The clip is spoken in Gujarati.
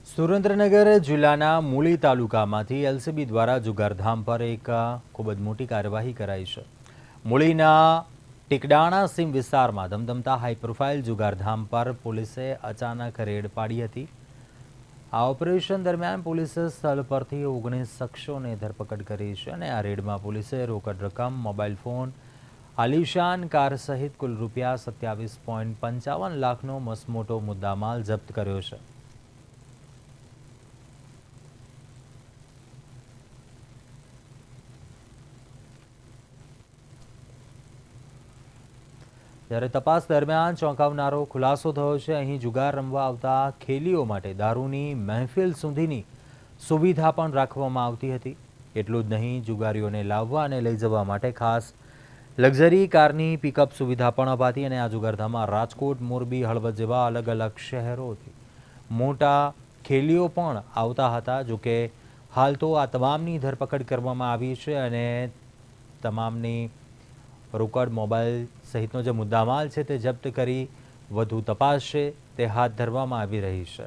સુરેન્દ્રનગર જિલ્લાના મૂળી તાલુકામાંથી એલસીબી દ્વારા જુગારધામ પર એક ખૂબ જ મોટી કાર્યવાહી કરાઈ છે। મૂળીના ટીકડાણા સીમ વિસ્તારમાં ધમધમતા હાઈ પ્રોફાઇલ જુગારધામ પર પોલીસે અચાનક રેડ પાડી હતી। આ ઓપરેશન દરમિયાન પોલીસે સ્થળ પરથી 19 શખ્સોને ધરપકડ કરી છે અને આ રેડમાં પોલીસે રોકડ રકમ, મોબાઈલ ફોન, આલિશાન કાર સહિત કુલ રૂપિયા 27.55 લાખનો મસમોટો મુદ્દામાલ જપ્ત કર્યો છે। જ્યારે તપાસ દરમિયાન ચોંકાવનારો ખુલાસો થયો છે। અહીં જુગાર રમવા આવતા ખેલીઓ માટે દારૂની મહેફિલ સુધીની સુવિધા પણ રાખવામાં આવતી હતી। એટલું જ નહીં, જુગારીઓને લાવવા અને લઈ જવા માટે ખાસ લક્ઝરી કારની પિકઅપ સુવિધા પણ અપાતી અને આ જુગારધામમાં રાજકોટ, મોરબી, હળવદ જેવા અલગ અલગ શહેરોથી મોટા ખેલીઓ પણ આવતા હતા। જોકે હાલ તો આ તમામની ધરપકડ કરવામાં આવી છે અને તમામની રોકડ, મોબાઈલ સહિતનો જે મુદ્દામાલ છે તે જપ્ત કરી વધુ તપાસ છે તે હાથ ધરવામાં આવી રહી છે।